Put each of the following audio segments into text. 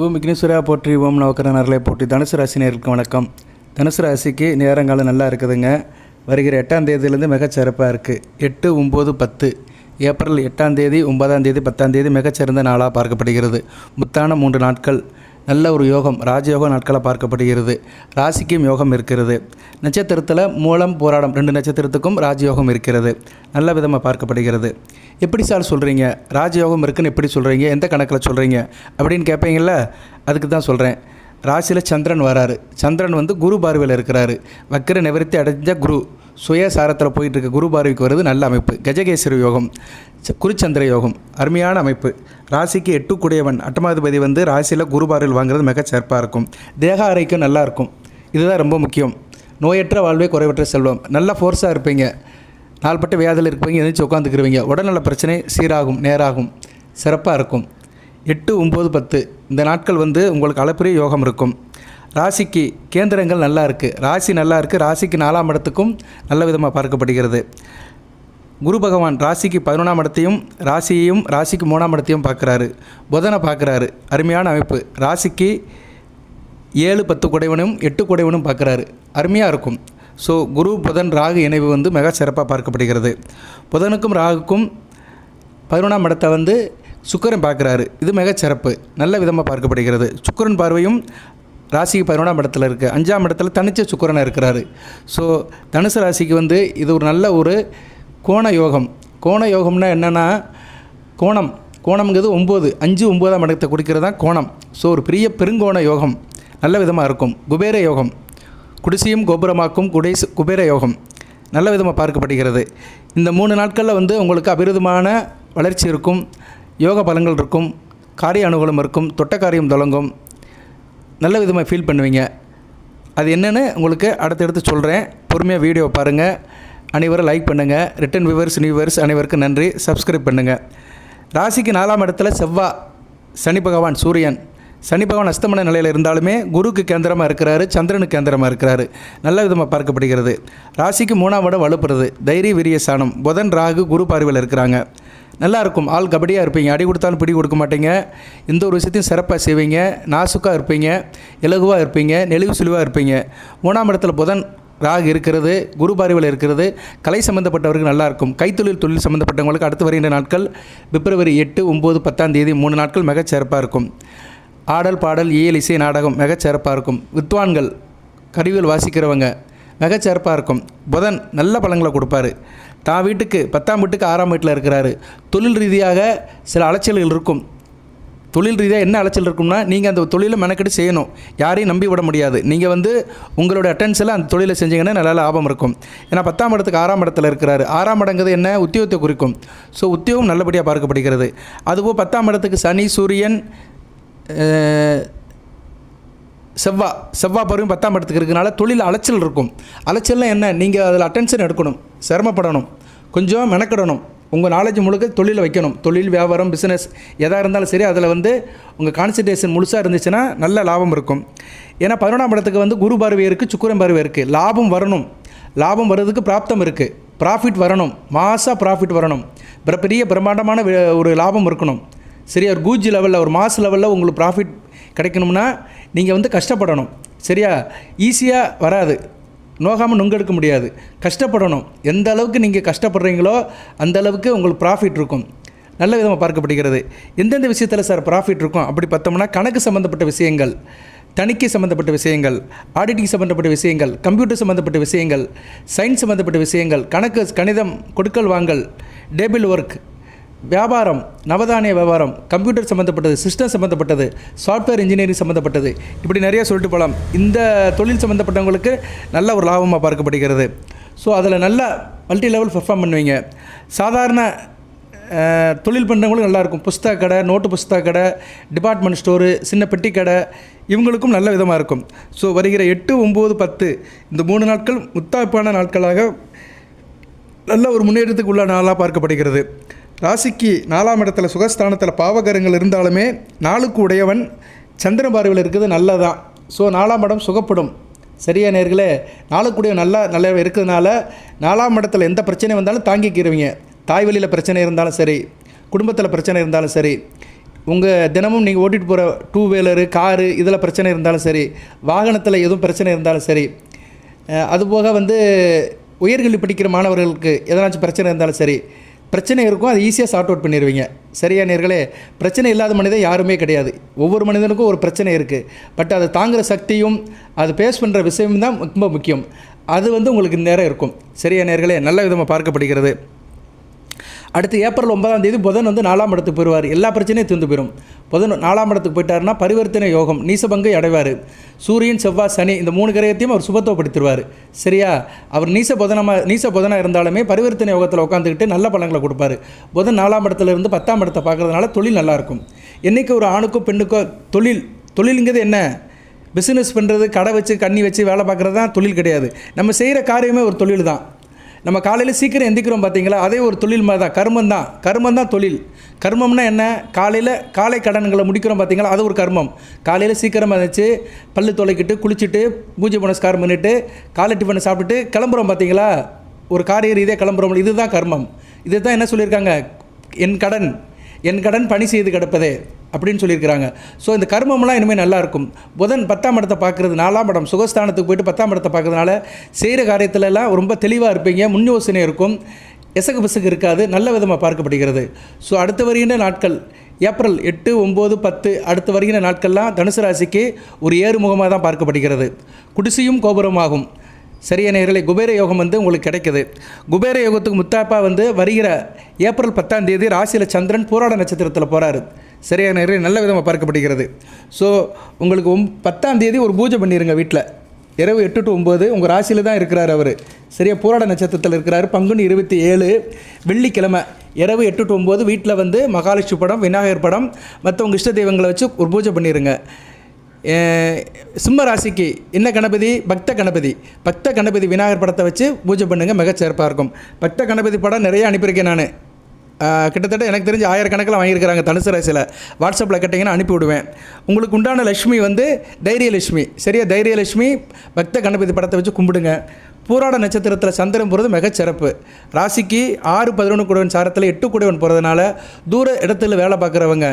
ஓம் விக்னேஸ்வரா போற்றி, ஓம் நவக்கரன் அருளை போற்றி. தனுசு ராசி நேயர்களுக்கு வணக்கம். தனுசு ராசிக்கு நேரங்காலம் நல்லா இருக்குதுங்க. வருகிற 8ஆம் தேதியிலேருந்து மிகச்சிறப்பாக இருக்குது. 8, 9, 10 ஏப்ரல் 8ஆம் தேதி, 9ஆம் தேதி, 10ஆம் தேதி மிகச்சிறந்த நாளாக பார்க்கப்படுகிறது. முத்தான 3 நாட்கள் நல்ல ஒரு யோகம், ராஜயோக நாட்களாக பார்க்கப்படுகிறது. ராசிக்கும் யோகம் இருக்கிறது. நட்சத்திரத்தில் மூலம், போராடம் 2 நட்சத்திரத்துக்கும் ராஜயோகம் இருக்கிறது. நல்ல விதமாக பார்க்கப்படுகிறது. எப்படி சார் சொல்கிறீங்க, ராஜயோகம் இருக்குன்னு எப்படி சொல்கிறீங்க, எந்த கணக்கில் சொல்கிறீங்க அப்படின்னு கேட்பீங்கள? அதுக்கு தான் சொல்கிறேன். ராசியில் சந்திரன் வராரு. சந்திரன் குரு பார்வையில் இருக்கிறாரு. வக்கிர நிவர்த்தி அடைஞ்ச குரு சுயசாரத்தில் போயிட்டுருக்க குரு பார்வைக்கு வருது. நல்ல அமைப்பு. கஜகேசரி யோகம், குருச்சந்திர யோகம், அருமையான அமைப்பு. ராசிக்கு 8 கூடியவன் 8ஆம் ராசியில் குரு பார்வையில் வாங்குறது மிக சிறப்பாக இருக்கும். தேக ஆரோக்கியம் நல்லா இருக்கும். இதுதான் ரொம்ப முக்கியம். நோயற்ற வாழ்வே குறைவற்ற செல்வம். நல்ல ஃபோர்ஸாக இருப்பீங்க. நாள்பட்ட வியாதியில் இருப்பீங்க, எந்திரிச்சு உட்காந்துக்கிருவீங்க. உடல்நல பிரச்சனை சீராகும், நேராகும், சிறப்பாக இருக்கும். 8, 9, 10 இந்த நாட்கள் உங்களுக்கு அளப்பரிய யோகம் இருக்கும். ராசிக்கு கேந்திரங்கள் நல்லா இருக்குது. ராசி நல்லா இருக்குது. ராசிக்கு 4ஆம் இடத்துக்கும் நல்ல விதமாக பார்க்கப்படுகிறது. குரு பகவான் ராசிக்கு 11ஆம் இடத்தையும் ராசிக்கு 3ஆம் இடத்தையும் பார்க்குறாரு. புதனை பார்க்குறாரு. அருமையான அமைப்பு. ராசிக்கு 7, 10 குடைவனும் 8 குடைவனும் பார்க்குறாரு. அருமையாக இருக்கும். ஸோ குரு புதன் ராகு இணைவு மிக சிறப்பாக பார்க்கப்படுகிறது. புதனுக்கும் ராகுக்கும் 11ஆம் இடத்தை சுக்கிரன் பார்க்குறாரு. இது மிகச்சிறப்பு. நல்ல விதமாக பார்க்கப்படுகிறது. சுக்கிரன் பார்வையும் ராசிக்கு 11ஆம் இடத்துல இருக்குது. 5ஆம் இடத்துல தனிச்ச சுக்கிரனாக இருக்கிறாரு. ஸோ தனுசு ராசிக்கு இது ஒரு நல்ல ஒரு கோண யோகம். கோண யோகம்னா என்னென்னா, கோணம்ங்கிறது 9, 5, 9ஆம் இடத்தை குறிக்கிறது தான் கோணம். ஸோ ஒரு பெரிய பெருங்கோண யோகம் நல்ல விதமாக இருக்கும். குபேர யோகம், குடிசையும் கோபுரமாக்கும் குபேர யோகம் நல்ல விதமாக பார்க்கப்படுகிறது. இந்த 3 நாட்களில் உங்களுக்கு அபிரிதமான வளர்ச்சி இருக்கும். யோக பலங்கள் இருக்கும். காரிய அனுகூலம் இருக்கும். தொட்ட காரியம் தொடங்கும். நல்ல விதமாக ஃபீல் பண்ணுவீங்க. அது என்னென்னு உங்களுக்கு அடுத்தடுத்து சொல்கிறேன். பொறுமையாக வீடியோ பாருங்கள். அனைவரும் லைக் பண்ணுங்கள். ரிட்டன் வியூவர்ஸ், நியூ வியூவர்ஸ் அனைவருக்கும் நன்றி. சப்ஸ்கிரைப் பண்ணுங்கள். ராசிக்கு 4ஆம் இடத்துல செவ்வாய், சனி பகவான், சூரியன். சனி பகவான் அஸ்தமன நிலையில் இருந்தாலுமே குருக்கு கேந்திரமாக இருக்கிறாரு, சந்திரனுக்கு கேந்திரமாக இருக்கிறாரு. நல்ல விதமாக பார்க்கப்படுகிறது. ராசிக்கு 3ஆம் இடம் வலுப்படுறது. தைரிய விரிய சாணம். புதன் ராகு குரு பார்வையில் இருக்கிறாங்க. நல்லாயிருக்கும். ஆள் கபடியாக இருப்பீங்க. அடி கொடுத்தாலும் பிடி கொடுக்க மாட்டீங்க. எந்த ஒரு விஷயத்தையும் சிறப்பாக செய்வீங்க. நாசுக்காக இருப்பீங்க. இலகுவாக இருப்பீங்க. நெளிவு சுழிவாக இருப்பீங்க. 3ஆம் இடத்துல புதன் ராகு இருக்கிறது. குரு பார்வையில் இருக்கிறது. கலை சம்மந்தப்பட்டவருக்கு நல்லாயிருக்கும். தொழில் சம்மந்தப்பட்டவங்களுக்கு அடுத்து வருகின்ற நாட்கள் பிப்ரவரி 8, 9, 10ஆம் தேதி 3 நாட்கள் மிகச்சிறப்பாக இருக்கும். ஆடல், பாடல், இயல், இசை, நாடகம் மிகச்சிறப்பாக இருக்கும். வித்வான்கள், கருவிகள் வாசிக்கிறவங்க மிகச்சிறப்பாக இருக்கும். புதன் நல்ல பலங்களை கொடுப்பாரு. தான் வீட்டுக்கு 10ஆம் வீட்டுக்கு 6ஆம் வீட்டில் இருக்கிறாரு. தொழில் ரீதியாக சில அலைச்சல்கள் இருக்கும். தொழில் ரீதியாக என்ன அலைச்சல் இருக்கும்னா, நீங்கள் அந்த தொழிலை மெனக்கெட்டு செய்யணும். யாரையும் நம்பி விட முடியாது. நீங்கள் உங்களுடைய அட்டென்ஷனில் அந்த தொழிலை செஞ்சீங்கன்னா நல்ல லாபம் இருக்கும். ஏன்னா 10ஆம் இடத்துக்கு 6ஆம் இடத்துல இருக்கிறாரு. 6ஆம் இடங்கிறது என்ன, உத்தியோகத்தை குறிக்கும். ஸோ உத்தியோகம் நல்லபடியாக பார்க்கப்படுகிறது. அதுபோல் 10ஆம் இடத்துக்கு சனி, சூரியன், செவ்வாய் பருவம் 10ஆம் இடத்துக்கு இருக்கிறனால தொழில் அலைச்சல் இருக்கும். அலைச்சல்னா என்ன, நீங்கள் அதில் அட்டென்ஷன் எடுக்கணும், சிரமப்படணும், கொஞ்சம் மெனக்கிடணும். உங்கள் நாலேஜ் முழுக்க தொழிலை வைக்கணும். தொழில், வியாபாரம், பிஸ்னஸ் எதாக இருந்தாலும் சரி, அதில் உங்கள் கான்சன்ட்ரேஷன் முழுசாக இருந்துச்சுன்னா நல்ல லாபம் இருக்கும். ஏன்னா 11ஆம் இடத்துக்கு குரு பார்வை இருக்குது, சுக்கிரன் பார்வை இருக்குது. லாபம் வரணும். லாபம் வர்றதுக்கு பிராப்தம் இருக்குது. ப்ராஃபிட் வரணும். மாதம் ப்ராஃபிட் வரணும். பெரிய பிரம்மாண்டமான ஒரு லாபம் இருக்கணும். சரியா, ஒரு கூஜ் லெவலில், ஒரு மாஸ் லெவலில் உங்களுக்கு ப்ராஃபிட் கிடைக்கணும்னா நீங்கள் கஷ்டப்படணும். சரியா, ஈஸியாக வராது. நோகாமல் நுங்கெடுக்க முடியாது. கஷ்டப்படணும். எந்த அளவுக்கு நீங்கள் கஷ்டப்படுறீங்களோ அந்த அளவுக்கு உங்களுக்கு ப்ராஃபிட் இருக்கும். நல்ல விதமாக பார்க்கப்படுகிறது. எந்தெந்த விஷயத்தில் சார் ப்ராஃபிட் இருக்கும் அப்படி பார்த்தோம்னா, கணக்கு சம்மந்தப்பட்ட விஷயங்கள், தணிக்கை சம்மந்தப்பட்ட விஷயங்கள், ஆடிட்டிங் சம்மந்தப்பட்ட விஷயங்கள், கம்ப்யூட்டர் சம்மந்தப்பட்ட விஷயங்கள், சயின்ஸ் சம்மந்தப்பட்ட விஷயங்கள், கணக்கு, கணிதம், கொடுக்கல் வாங்கல், டேபிள் ஒர்க், வியாபாரம், நவதானிய வியாபாரம், கம்ப்யூட்டர் சம்மந்தப்பட்டது, சிஸ்டம் சம்மந்தப்பட்டது, சாஃப்ட்வேர் இன்ஜினியரிங் சம்மந்தப்பட்டது, இப்படி நிறையா சொல்லிட்டு போகலாம். இந்த தொழில் சம்மந்தப்பட்டவங்களுக்கு நல்ல ஒரு லாபமாக பார்க்கப்படுகிறது. ஸோ அதில் நல்ல மல்டி லெவல் பெர்ஃபார்ம் பண்ணுவீங்க. சாதாரண தொழில் பண்ணுறவங்களுக்கும் நல்லாயிருக்கும். புஸ்தக கடை, நோட்டு புஸ்தக கடை, டிபார்ட்மெண்ட் ஸ்டோரு, சின்ன பெட்டி கடை, இவங்களுக்கும் நல்ல விதமாக இருக்கும். ஸோ வருகிற 8, 9, 10 இந்த 3 நாட்கள் முத்தாய்ப்பான நாட்களாக நல்ல ஒரு முன்னேற்றத்துக்கு உள்ள நாளாக பார்க்கப்படுகிறது. ராசிக்கு 4ஆம் இடத்துல சுகஸ்தானத்தில் பாவகரங்கள் இருந்தாலுமே 4க்கு உடையவன் சந்திரன் பார்வையில் இருக்கிறது நல்லதான். ஸோ 4ஆம் இடம் சுகப்படும். சரியா நேர்களே, 4க்கு உடைய நல்ல இருக்கிறதுனால 4ஆம் இடத்துல எந்த பிரச்சனை வந்தாலும் தாங்கிக்கிறவங்க. தாய் வழியில் பிரச்சனை இருந்தாலும் சரி, குடும்பத்தில் பிரச்சனை இருந்தாலும் சரி, உங்கள் தினமும் நீங்கள் ஓட்டிகிட்டு போகிற டூ வீலரு காரு இதில் பிரச்சனை இருந்தாலும் சரி, வாகனத்தில் எதுவும் பிரச்சனை இருந்தாலும் சரி, அதுபோக வந்து உயர்கல்வி படிக்கிற மாணவர்களுக்கு எதனாச்சும் பிரச்சனை இருந்தாலும் சரி, பிரச்சனை இருக்கும், அதை ஈஸியாக சார்ட் அவுட் பண்ணிடுவீங்க. சரியா நேர்களே? பிரச்சனை இல்லாத மனிதன் யாருமே கிடையாது. ஒவ்வொரு மனிதனுக்கும் ஒரு பிரச்சனை இருக்குது. பட் அதை தாங்குகிற சக்தியும் அது பேஸ் பண்ணுற விஷயம் தான் ரொம்ப முக்கியம். அது வந்து உங்களுக்கு நேரம் இருக்கும். சரியா நேர்களே? நல்ல விதமாக பார்க்கப்படுகிறது. அடுத்து ஏப்ரல் 9ஆம் தேதி புதன் வந்து 4ஆம் இடத்துக்கு போயிடுவார். எல்லா பிரச்சனையும் தீர்ந்து போயிடும். புதன் 4ஆம் இடத்துக்கு போயிட்டாருன்னா பரிவர்த்தனை யோகம், நீசபங்கை அடைவார். சூரியன், செவ்வாய், சனி இந்த 3 கிரகத்தையும் அவர் சுபத்துவப்படுத்திடுவார். சரியா? அவர் நீச புதனாக இருந்தாலுமே பரிவர்த்தனை யோகத்தில் உட்காந்துக்கிட்டு நல்ல பலன்களை கொடுப்பார். புதன் 4ஆம் இடத்துல இருந்து 10ஆம் இடத்தை பார்க்குறதுனால தொழில் நல்லாயிருக்கும். என்றைக்கு ஒரு ஆணுக்கோ பெண்ணுக்கோ தொழிலுங்கிறது என்ன? பிஸ்னஸ் பண்ணுறது, கடை வச்சு கண்ணி வச்சு வேலை பார்க்குறது தான் தொழில் கிடையாது. நம்ம செய்கிற காரியமே ஒரு தொழில் தான். நம்ம காலையில் சீக்கிரம் எந்திக்கிறோம் பார்த்தீங்களா, அதே ஒரு தொழில் மாதிரி தான். கர்மம் தான் தொழில். கர்மம்னா என்ன? காலை கடன்களை முடிக்கிறோம் பார்த்தீங்களா, அது ஒரு கர்மம். காலையில் சீக்கிரமாக இருந்துச்சு, பல்லு துளைக்கிட்டு குளிச்சுட்டு பூஜை புனஸ்காரம் பண்ணிவிட்டு காலை டிஃபனை சாப்பிட்டுட்டு கிளம்புறோம் பார்த்தீங்களா, ஒரு காரிய ரீதியாக கிளம்புறோம். இதுதான் கர்மம். இது தான் என்ன சொல்லியிருக்காங்க? என் கடன் பணி செய்து கிடப்பதே அப்படின்னு சொல்லியிருக்கிறாங்க. ஸோ இந்த கர்மம்லாம் இனிமேல் நல்லாயிருக்கும். புதன் 10ஆம் இடத்தை பார்க்குறது, 4ஆம் இடம் சுகஸ்தானத்துக்கு போய்ட்டு 10ஆம் இடத்தை பார்க்குறதுனால செய்கிற காரியத்திலலாம் ரொம்ப தெளிவாக இருப்பீங்க. முன் யோசனை இருக்கும், எசகு பிசகு இருக்காது. நல்ல விதமாக பார்க்கப்படுகிறது. ஸோ அடுத்து வருகின்ற நாட்கள் ஏப்ரல் 8, 9, 10 அடுத்து வருகின்ற நாட்கள்லாம் தனுசு ராசிக்கு ஒரு ஏறுமுகமாக தான் பார்க்கப்படுகிறது. குடிசையும் கோபுரமாகும். சரியா நேயர்களே? குபேர யோகம் வந்து உங்களுக்கு கிடைக்குது. குபேர யோகத்துக்கு முத்தாப்பா வந்து வருகிற ஏப்ரல் 10ஆம் தேதி ராசியில் சந்திரன் பூராட நட்சத்திரத்தில் போகிறாரு. சரியா நேயர்களே? நல்ல விதமாக பார்க்கப்படுகிறது. ஸோ உங்களுக்கு 10ஆம் தேதி ஒரு பூஜை பண்ணிடுங்க வீட்டில். இரவு 8 to 9 உங்கள் ராசியில் தான் இருக்கிறார் அவர். சரியா? பூராட நட்சத்திரத்தில் இருக்கிறார். பங்குனி 27 வெள்ளிக்கிழமை இரவு 8 to 9 வீட்டில் வந்து மகாலட்சுமி படம், விநாயகர் படம், மற்ற உங்கள் இஷ்ட தெய்வங்களை வச்சு ஒரு பூஜை பண்ணிடுங்க. சிம்ம ராசிக்கு என்ன கணபதி? பக்த கணபதி விநாயகர் படத்தை வச்சு பூஜை பண்ணுங்கள், மிகச்சிறப்பாக இருக்கும். பக்த கணபதி படம் நிறைய அனுப்பியிருக்கேன் நான். கிட்டத்தட்ட எனக்கு தெரிஞ்சு 1000 கணக்கில் வாங்கியிருக்கிறாங்க தனுசு ராசியில். வாட்ஸ்அப்பில் கேட்டிங்கன்னா அனுப்பி விடுவேன். உங்களுக்கு உண்டான லட்சுமி வந்து தைரியலட்சுமி. சரியா? தைரியலட்சுமி பக்த கணபதி படத்தை வச்சு கும்பிடுங்க. பூராட நட்சத்திரத்தில் சந்திரன் போகிறது மிகச்சிறப்பு. ராசிக்கு 6, 11 கூடவன் சாரத்தில் 8 கூடவன் போகிறதுனால தூர இடத்துல வேலை பார்க்குறவங்க,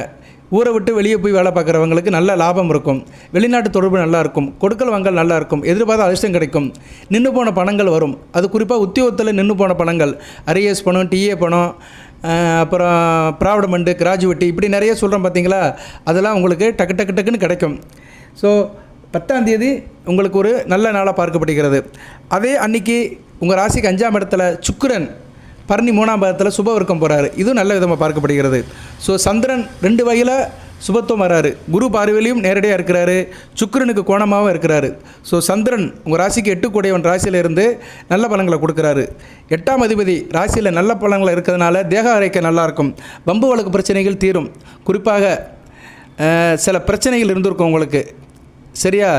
ஊரை விட்டு வெளியே போய் வேலை பார்க்குறவங்களுக்கு நல்ல லாபம் இருக்கும். வெளிநாட்டு தொடர்பு நல்லாயிருக்கும். கொடுக்கல் வாங்கல் நல்லாயிருக்கும். எதிர்பார்த்த அதிர்ஷ்டம் கிடைக்கும். நின்று போன பணங்கள் வரும். அது குறிப்பாக உத்தியோகத்தில் நின்று போன பணங்கள், அரியர்ஸ் பணம், டிஏ பணம், அப்புறம் ப்ராவிடமெண்ட்டு, கிராஜுவேட்டி, இப்படி நிறைய சொல்கிறோம் பார்த்தீங்களா, அதெல்லாம் உங்களுக்கு டக்குன்னு கிடைக்கும். ஸோ 10ஆம் தேதி உங்களுக்கு ஒரு நல்ல நாளாக பார்க்கப்படுகிறது. அதே அன்றைக்கி உங்கள் ராசிக்கு 5ஆம் இடத்துல சுக்கிரன் பரணி 3ஆம் பாதத்தில் சுபவர்க்கம் போகிறாரு. இதுவும் நல்ல விதமாக பார்க்கப்படுகிறது. ஸோ சந்திரன் 2 வகையில் சுபத்துவம் வராரு. குரு பார்வையிலையும் நேரடியாக இருக்கிறாரு, சுக்கிரனுக்கு கோணமாகவும் இருக்கிறாரு. ஸோ சந்திரன் உங்கள் ராசிக்கு 8 கூடையவன் ராசியில் இருந்து நல்ல பலன்களை கொடுக்குறாரு. 8ஆம் அதிபதி ராசியில் நல்ல பலன்களை இருக்கிறதுனால தேக ஆரோக்கியம் நல்லாயிருக்கும். வம்பு வழக்கு பிரச்சனைகள் தீரும். குறிப்பாக சில பிரச்சனைகள் இருந்திருக்கும் உங்களுக்கு. சரியா?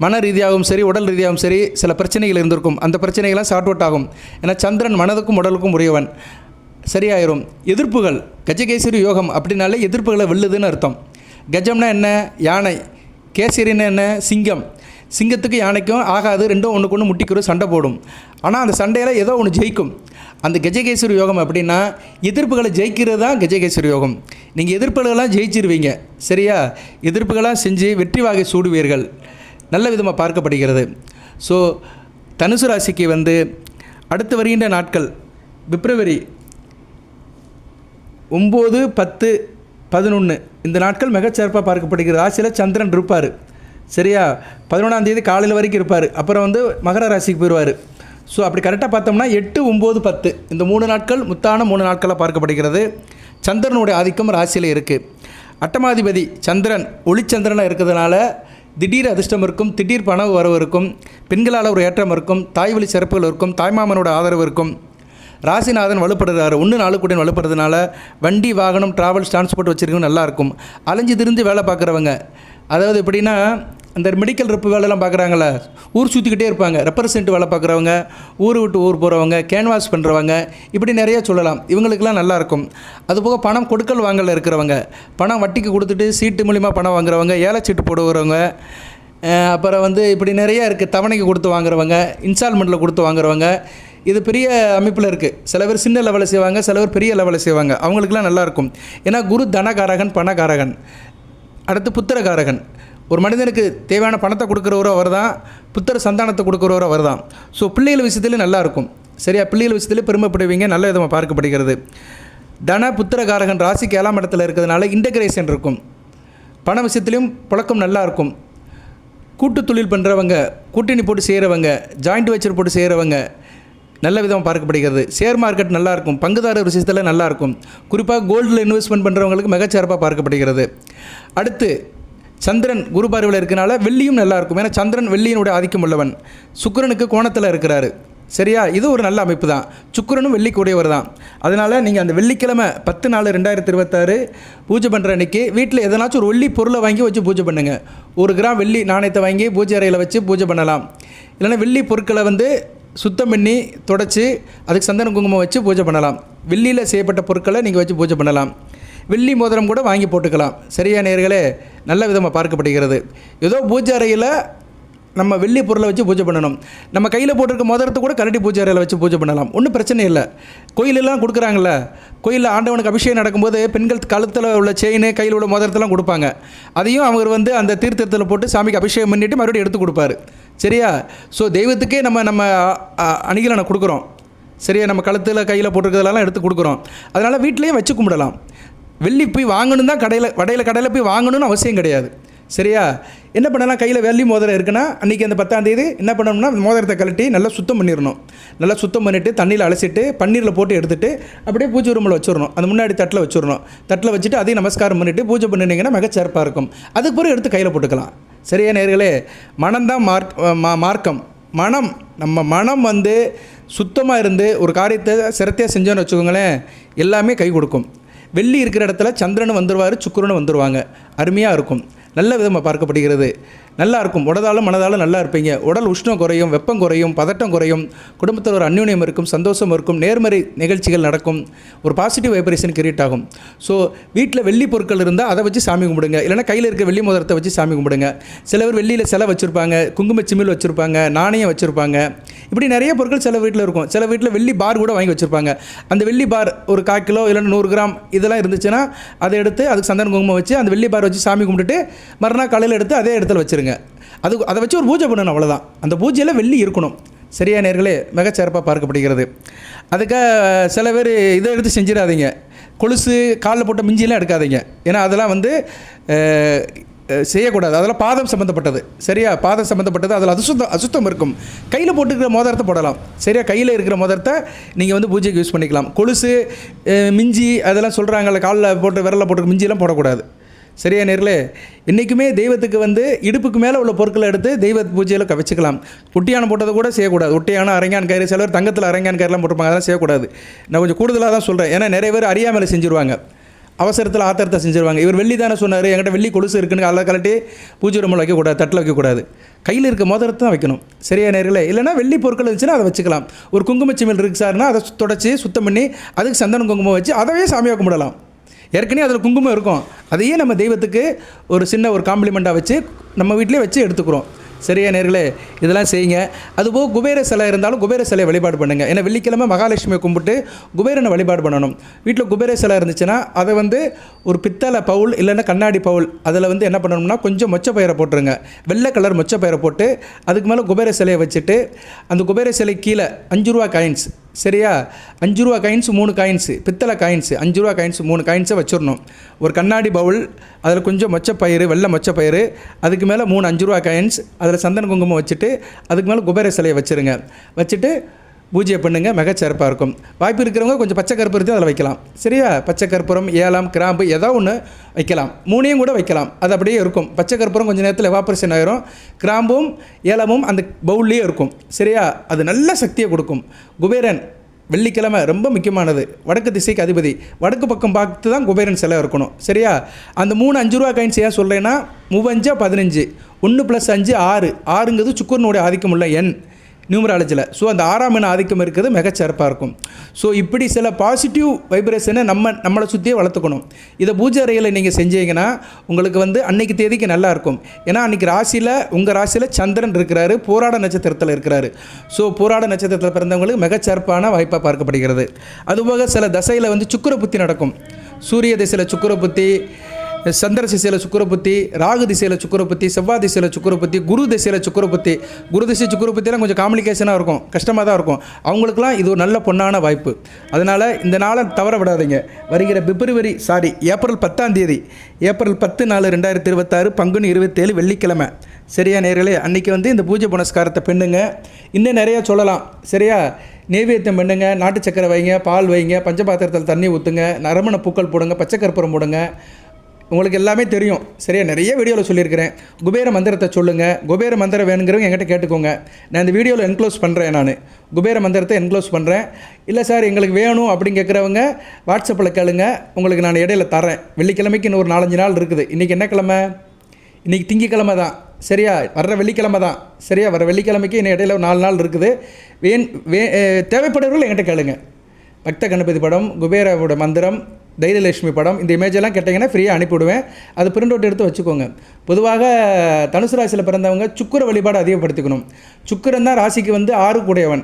மன ரீதியாகவும் சரி, உடல் ரீதியாகவும் சரி, சில பிரச்சனைகள் இருந்திருக்கும். அந்த பிரச்சனைகள்லாம் சார்ட் அவுட் ஆகும். ஏன்னா சந்திரன் மனதுக்கும் உடலுக்கும் உரியவன். சரியாயிரும். எதிர்ப்புகள், கஜகேசரி யோகம் அப்படின்னாலே எதிர்ப்புகளை வெல்லுதுன்னு அர்த்தம். கஜம்னா என்ன? யானை. கேசரின்னா என்ன? சிங்கம். சிங்கத்துக்கு யானைக்கும் ஆகாது, ரெண்டும் ஒன்றுக்கு ஒன்று முட்டிக்கிறோம், சண்டை போடும். ஆனால் அந்த சண்டையில் ஏதோ ஒன்று ஜெயிக்கும். அந்த கஜகேசரி யோகம் அப்படின்னா எதிர்ப்புகளை ஜெயிக்கிறது தான் கஜகேசரி யோகம். நீங்கள் எதிர்ப்புகளெல்லாம் ஜெயிச்சிருவீங்க. சரியா? எதிர்ப்புகளாக செஞ்சு வெற்றி வாகை சூடுவீர்கள். நல்ல விதமாக பார்க்கப்படுகிறது. ஸோ தனுசு ராசிக்கு வந்து அடுத்து வருகின்ற நாட்கள் பிப்ரவரி 9, 10, 11 இந்த நாட்கள் மிகச்சிறப்பாக பார்க்கப்படுகிறது. ராசியில் சந்திரன் இருப்பார். சரியா? 11ஆம் தேதி காலையில் வரைக்கும் இருப்பார். அப்புறம் வந்து மகர ராசிக்கு போயிடுவார். ஸோ அப்படி கரெக்டாக பார்த்தோம்னா 8, 9, 10 இந்த 3 நாட்கள் முத்தான 3 நாட்களாக பார்க்கப்படுகிறது. சந்திரனுடைய ஆதிக்கம் ராசியில் இருக்குது. 8ஆம் சந்திரன் ஒளிச்சந்திரனாக இருக்கிறதுனால திடீர் அதிர்ஷ்டம் இருக்கும், திடீர் பண வரவு இருக்கும், பெண்களால் ஒரு ஏற்றம் இருக்கும், தாய் வழி சிறப்புகள் இருக்கும், தாய்மாமனோட ஆதரவு இருக்கும். ராசிநாதன் வலுப்படுறாரு. 1, 4 கூட வலுப்படுறதுனால வண்டி, வாகனம், ட்ராவல்ஸ், டிரான்ஸ்போர்ட் வச்சுருக்கவங்க நல்லாயிருக்கும். அலைஞ்சு திரிந்து வேலை பார்க்குறவங்க, அதாவது எப்படின்னா அந்த மெடிக்கல் ரெப்பு வேலைலாம் பார்க்குறாங்கள, ஊர் சுற்றிக்கிட்டே இருப்பாங்க. ரெப்ரசன்ட் வேலை பார்க்குறவங்க, ஊர் விட்டு ஊர் போகிறவங்க, கேன்வாஸ் பண்ணுறவங்க, இப்படி நிறைய சொல்லலாம். இவங்களுக்கெல்லாம் நல்லாயிருக்கும். அதுபோக பணம் கொடுக்கல் வாங்கல இருக்கிறவங்க, பணம் வட்டிக்கு கொடுத்துட்டு சீட்டு மூலிமா பணம் வாங்குறவங்க, ஏலச்சீட்டு போடுறவங்க, அப்புறம் வந்து இப்படி நிறைய இருக்குது. தவணைக்கு கொடுத்து வாங்குறவங்க, இன்ஸ்டால்மெண்ட்டில் கொடுத்து வாங்குறவங்க, இது பெரிய அமைப்பில் இருக்குது. சில பேர் சின்ன லெவலில் செய்வாங்க, சில பேர் பெரிய லெவலில் செய்வாங்க. அவங்களுக்குலாம் நல்லாயிருக்கும். ஏன்னா குரு தனகாரகன், பணக்காரகன், அடுத்து புத்திரகாரகன். ஒரு மனிதனுக்கு தேவையான பணத்தை கொடுக்குறவரோ அவர் தான், புத்திர சந்தானத்தை கொடுக்குறவரோ அவர் தான். ஸோ பிள்ளைகள் விஷயத்துலேயும் நல்லாயிருக்கும். சரியா, பிள்ளைகள் விஷயத்துலேயும் பெருமைப்படுவீங்க, நல்ல விதமாக பார்க்கப்படுகிறது. தன புத்திரகாரகன் ராசிக்கு 7ஆம் இடத்துல இருக்கிறதுனால இன்டகிரேஷன் இருக்கும். பண விஷயத்துலேயும் புழக்கம் நல்லாயிருக்கும். கூட்டு தொழில் பண்ணுறவங்க, கூட்டணி போட்டு செய்கிறவங்க, ஜாயிண்ட் வெஞ்சர் போட்டு செய்கிறவங்க நல்ல விதமாக பார்க்கப்படுகிறது. ஷேர் மார்க்கெட் நல்லாயிருக்கும். பங்குதாரர் விஷயத்தில் நல்லாயிருக்கும். குறிப்பாக கோல்டில் இன்வெஸ்ட்மெண்ட் பண்ணுறவங்களுக்கு மிகச்சிறப்பாக பார்க்கப்படுகிறது. அடுத்து சந்திரன் குரு பார்வையில் இருக்கனால வெள்ளியும் நல்லாயிருக்கும். ஏன்னா சந்திரன் வெள்ளியினுடைய ஆதிக்கம் உள்ளவன். சுக்கிரனுக்கு கோணத்தில் இருக்கிறாரு. சரியா, இது ஒரு நல்ல அமைப்பு தான். சுக்கிரனும் வெள்ளிக்குடையவர் தான். அதனால் நீங்கள் அந்த வெள்ளிக்கிழமை 10/4/2026 பூஜை பண்ணுற அன்றைக்கி வீட்டில் எதனாச்சும் ஒரு வெள்ளி பொருளை வாங்கி வச்சு பூஜை பண்ணுங்கள். 1 கிராம் வெள்ளி நாணயத்தை வாங்கி பூஜை அறையில் வச்சு பூஜை பண்ணலாம். இல்லைன்னா வெள்ளி பொருட்களை வந்து சுத்தம் பண்ணி தொடச்சி அதுக்கு சந்தன குங்குமம் வச்சு பூஜை பண்ணலாம். வெள்ளியில் செய்யப்பட்ட பொருட்களை நீங்கள் வச்சு பூஜை பண்ணலாம். வெள்ளி மோதிரம் கூட வாங்கி போட்டுக்கலாம். சரியா நேயர்களே, நல்ல விதமாக பார்க்கப்படுகிறது. ஏதோ பூஜை அறையில் நம்ம வெள்ளி பொருளை வச்சு பூஜை பண்ணணும். நம்ம கையில் போட்டிருக்க மோதிரத்தை கூட கரண்டி பூஜை அறையில் வச்சு பூஜை பண்ணலாம். ஒன்றும் பிரச்சனை இல்லை. கோயிலெல்லாம் கொடுக்குறாங்கள, கோயிலில் ஆண்டவனுக்கு அபிஷேகம் நடக்கும்போது பெண்கள் கழுத்தில் உள்ள செயின், கையில் உள்ள மோதிரத்தெல்லாம் கொடுப்பாங்க. அதையும் அவர் வந்து அந்த தீர்த்தத்தில் போட்டு சாமிக்கு அபிஷேகம் பண்ணிவிட்டு மறுபடியும் எடுத்து கொடுப்பாரு. சரியா, ஸோ தெய்வத்துக்கே நம்ம அணிகலனை கொடுக்குறோம். சரியா, நம்ம கழுத்தில் கையில் போட்டிருக்கிறதெல்லாம் எடுத்து கொடுக்குறோம். அதனால் வீட்டிலையும் வச்சு கும்பிடலாம். வெள்ளி போய் வாங்கணும் தான் கடையில் போய் வாங்கணும்னு அவசியம் கிடையாது. சரியா, என்ன பண்ணலாம், கையில் வெள்ளி மோதிரம் இருக்குன்னா அன்றைக்கி அந்த 10ஆம் தேதி என்ன பண்ணணும்னா மோதிரத்தை கழட்டி நல்லா சுத்தம் பண்ணிடணும். நல்லா சுத்தம் பண்ணிவிட்டு தண்ணியில் அலசிட்டு பன்னீரில் போட்டு எடுத்துகிட்டு அப்படியே பூஜை ரூமில் வச்சிடணும். அந்த முன்னாடி தட்டில் வச்சிடணும். தட்டில் வச்சுட்டு அதையும் நமஸ்காரம் பண்ணிவிட்டு பூஜை பண்ணினீங்கன்னா மிகச்சிறப்பாக இருக்கும். அதுக்கு பிறகு எடுத்து கையில் போட்டுக்கலாம். சரியா நேயர்களே, மனம்தான் மார்க்கம். நம்ம மனம் வந்து சுத்தமாக இருந்து ஒரு காரியத்தை சிரத்தையாக செஞ்சோன்னு வச்சுக்கோங்களேன், எல்லாமே கை கொடுக்கும். வெள்ளி இருக்கிற இடத்துல சந்திரனும் வந்துடுவார், சுக்கிரனும் வந்துடுவாங்க. அருமையாக இருக்கும். நல்ல விதமாக பார்க்கப்படுகிறது. நல்லா இருக்கும். உடலாலும் மனதாலும் நல்லா இருப்பீங்க. உடல் உஷ்ணம் குறையும், வெப்பம் குறையும், பதட்டம் குறையும், குடும்பத்தில் ஒரு அந்யோன்யம் இருக்கும், சந்தோஷம் இருக்கும், நேர்மறை நிகழ்ச்சிகள் நடக்கும், ஒரு பாசிட்டிவ் வைப்ரேஷன் கிரியேட் ஆகும். ஸோ வீட்டில் வெள்ளி பொருட்கள் இருந்தால் அதை வச்சு சாமி கும்பிடுங்க. இல்லைனா கையில் இருக்க வெள்ளி மோதிரத்தை வச்சு சாமி கும்பிடுங்க. சில பேர் வெள்ளியில் சிலை வச்சுருப்பாங்க, குங்குமச்சிமிழ் வச்சுருப்பாங்க, நாணயம் வச்சுருப்பாங்க. இப்படி நிறைய பொருட்கள் சில வீட்டில் இருக்கும். சில வீட்டில் வெள்ளி பார் கூட வாங்கி வச்சுருப்பாங்க. அந்த வெள்ளி பார் ஒரு 1/4 கிலோ இல்லைன்னா 100 கிராம் இதெல்லாம் இருந்துச்சுன்னா அதை எடுத்து அதுக்கு சந்தன குங்குமம் வச்சு அந்த வெள்ளி பார் வச்சு சாமி கும்பிட்டுட்டு மறுநாள் காலையில் எடுத்து அதே இடத்துல வச்சுருங்க. அதை வச்சு ஒரு பூஜை பண்ணணும், அவ்வளோதான். அந்த பூஜையில் வெள்ளி இருக்கணும். சரியா நேயர்களே, மிகச்சிறப்பாக பார்க்கப்படுகிறது. அதுக்காக சில பேர் இதை எடுத்து செஞ்சிடாதீங்க. கொலுசு காலில் போட்ட மிஞ்சிலாம் எடுக்காதீங்க. ஏன்னா அதெல்லாம் வந்து செய்யக்கூடாது. அதெல்லாம் பாதம் சம்மந்தப்பட்டது. சரியா, பாதம் சம்மந்தப்பட்டது. அதில் அசுத்தம் இருக்கும். கையில் போட்டுக்கிற மோதிரத்தை போடலாம். சரியா, கையில் இருக்கிற மோதிரத்தை நீங்கள் வந்து பூஜைக்கு யூஸ் பண்ணிக்கலாம். கொலுசு மிஞ்சி அதெல்லாம் சொல்கிறாங்கல்ல, காலில் போட்டு விரலில் போட்டு மிஞ்சிலாம் போடக்கூடாது. சரியா நேர்களே, இன்றைக்குமே தெய்வத்துக்கு வந்து இடுப்புக்கு மேலே உள்ள பொருட்களை எடுத்து தெய்வ பூஜையில் வச்சுக்கலாம். ஒட்டியானம் போட்டதை கூட செய்யக்கூடாது. ஒட்டியானம், அரங்கான் கயிறு, சில பேர் தங்கத்தில் அரங்கான் கயிறுலாம் போட்டிருப்பாங்க, அதெல்லாம் செய்யக்கூடாது. நான் கொஞ்சம் கூடுதலாக தான் சொல்கிறேன். ஏன்னா நிறைய பேர் அறியாமல் செஞ்சுருவாங்க, அவசரத்தில் ஆத்திரத்தை செஞ்சுருவாங்க. இவர் வெள்ளி தானே சொன்னார், என்கிட்ட வெள்ளி கொலுசு இருக்குன்னு அதை கலட்டி பூஜை ரூமில் வைக்கக்கூடாது, தட்டில் வைக்கக்கூடாது. கையில் இருக்க மோதிரத்தை தான் வைக்கணும். சரியா நேர்களே, இல்லைனா வெள்ளி பொருட்கள் இருந்துச்சுன்னா அதை வச்சுக்கலாம். ஒரு குங்குமச்சிமிழ் இருக்குது சார்னா அதை தொடச்சி சுத்தம் பண்ணி அதுக்கு சந்தன குங்குமம் வச்சு அதவே சாமியாக கும்பிடலாம். ஏற்கனவே அதில் குங்குமம் இருக்கும், அதையே நம்ம தெய்வத்துக்கு ஒரு சின்ன ஒரு காம்ப்ளிமெண்ட்டாக வச்சு நம்ம வீட்டிலே வச்சு எடுத்துக்கிறோம். சரியா நேர்களே, இதெல்லாம் செய்யுங்க. அதுபோக குபேர சிலை இருந்தாலும் குபேர சிலையை வழிபாடு பண்ணுங்கள். ஏன்னா வெள்ளிக்கிழமை மகாலட்சுமியை கும்பிட்டு குபேரனை வழிபாடு பண்ணணும். வீட்டில் குபேர சிலை இருந்துச்சுன்னா அதை வந்து ஒரு பித்தளை பவுல் இல்லைன்னா கண்ணாடி பவுல் அதில் வந்து என்ன பண்ணணும்னா கொஞ்சம் மொச்சப்பயிரை போட்டுருங்க. வெள்ளை கலர் மொச்சப்பயிரை போட்டு அதுக்கு மேலே குபேர சிலையை வச்சுட்டு அந்த குபேர சிலை கீழே 5 ரூபா காயின்ஸ், சரியா, 5 ரூபா காயின்ஸ் 3 காயின்ஸு, பித்தளை காயின்ஸு 5 ரூபா காயின்ஸ் 3 காயின்ஸை வச்சிடணும். ஒரு கண்ணாடி பவுல், அதில் கொஞ்சம் மொச்சப்பயிறு, வெள்ளை மொச்சப்பயிறு, அதுக்கு மேலே 3 5 ரூபா காயின்ஸ், அதில் சந்தன குங்குமம் வச்சுட்டு அதுக்கு மேலே குபேர சிலையை வச்சுருங்க. வச்சுட்டு பூஜை பண்ணுங்கள், மிகச்சிறப்பாக இருக்கும். வாய்ப்பு இருக்கிறவங்க கொஞ்சம் பச்சை கற்பூரத்தையும் அதில் வைக்கலாம். சரியா, பச்சை கற்பூரம், ஏலம், கிராம்பு ஏதோ ஒன்று வைக்கலாம். 3ஐயும் கூட வைக்கலாம், அது அப்படியே இருக்கும். பச்சை கற்பூரம் கொஞ்சம் நேரத்தில் எவாப்ரேஷன் ஆகிரும், கிராம்பும் ஏலமும் அந்த பவுல்லையே இருக்கும். சரியா, அது நல்ல சக்தியை கொடுக்கும். குபேரன் வெள்ளிக்கிழமை ரொம்ப முக்கியமானது. வடக்கு திசைக்கு அதிபதி, வடக்கு பக்கம் பார்த்து தான் குபேரன் சிலை இருக்கணும். சரியா, அந்த 3 5 ரூபா காயின்ஸ் ஏன் சொல்கிறேன்னா 3 5 15, 1 + 5 6, 6ங்கிறது சுக்கிரனுடைய ஆதிக்கம் உள்ள எண். நியூமராலஜியில். ஸோ அந்த 6ஆம் எண் ஆதிக்கம் இருக்கிறது மிகச்சிறப்பாக இருக்கும். ஸோ இப்படி சில பாசிட்டிவ் வைப்ரேஷனை நம்மளை சுற்றியே வளர்த்துக்கணும். இதை பூஜை அறையில் நீங்கள் செஞ்சீங்கன்னா உங்களுக்கு வந்து அன்னைக்கு தேதிக்கு நல்லாயிருக்கும். ஏன்னா அன்றைக்கி ராசியில் உங்கள் ராசியில் சந்திரன் இருக்கிறாரு, போராட நட்சத்திரத்தில் இருக்கிறாரு. ஸோ போராட நட்சத்திரத்தில் பிறந்தவங்களுக்கு மிகச்சிறப்பான வாய்ப்பாக பார்க்கப்படுகிறது. அதுபோக சில தசையில் வந்து சுக்கிர புத்தி நடக்கும். சூரிய திசையில் சுக்கிர புத்தி, சந்திர திசையில் சுக்கிர புத்தி, ராகு திசையில் சுக்கிர புத்தி, செவ்வாய் திசையில் சுக்கிர புத்தி, குரு திசையில் சுக்கிர புத்தி. குரு திசை சுக்கிர புத்திலாம் கொஞ்சம் காம்ப்ளிகேஷனாக இருக்கும், கஷ்டமாக தான் இருக்கும். அவங்களுக்குலாம் இது ஒரு நல்ல பொன்னான வாய்ப்பு. அதனால் இந்த நாளை தவற விடாதீங்க. வருகிற ஏப்ரல் 10ஆம் தேதி, ஏப்ரல் 10/4/2026 பங்குனி 27 வெள்ளிக்கிழமை. சரியா நேர்களே, அன்றைக்கி வந்து இந்த பூஜை புனஸ்காரத்தை பெண்ணுங்க. இன்னும் நிறையா சொல்லலாம். சரியா, நெய்வேத்தியம் பண்ணுங்க, நாட்டு சக்கரை வைங்க, பால் வைங்க, பஞ்சபாத்திரத்தில் தண்ணி ஊற்றுங்க, நறுமண பூக்கள் போடுங்க, பச்சை கற்பூரம் போடுங்க. உங்களுக்கு எல்லாமே தெரியும். சரியா, நிறைய வீடியோவில் சொல்லியிருக்கிறேன். குபேர மந்திரத்தை சொல்லுங்கள். குபேர மந்திரம் வேணுங்கிறவங்க என்கிட்ட கேட்டுக்கோங்க. நான் இந்த வீடியோவில் என்க்ளோஸ் பண்ணுறேன். நான் குபேர மந்திரத்தை என்க்ளோஸ் பண்ணுறேன். இல்லை சார் எங்களுக்கு வேணும் அப்படின்னு கேட்குறவங்க வாட்ஸ்அப்பில் கேளுங்க, உங்களுக்கு நான் இடையில தரேன். வெள்ளிக்கிழமைக்கு இன்னும் ஒரு 4-5 நாள் இருக்குது. இன்றைக்கி என்ன கிழமை? இன்றைக்கி திங்கக்கிழமை தான். சரியா, வர்ற வெள்ளிக்கிழமை தான். சரியா, வர வெள்ளிக்கிழமைக்கு இன்னும் இடையில ஒரு 4 நாள் இருக்குது. தேவைப்படுறவர்கள் என்கிட்ட கேளுங்க. பக்த கணபதி படம், குபேரோட மந்திரம், தைரியலட்சுமி படம், இந்த இமேஜெல்லாம் கேட்டிங்கன்னா ஃப்ரீயாக அனுப்பிவிடுவேன். அது பிரிண்ட் அவுட் எடுத்து வச்சுக்கோங்க. பொதுவாக தனுசு ராசியில் பிறந்தவங்க சுக்கிர வழிபாடு அதிகப்படுத்திக்கணும். சுக்கிரன் தான் ராசிக்கு வந்து 6 கூடையவன்,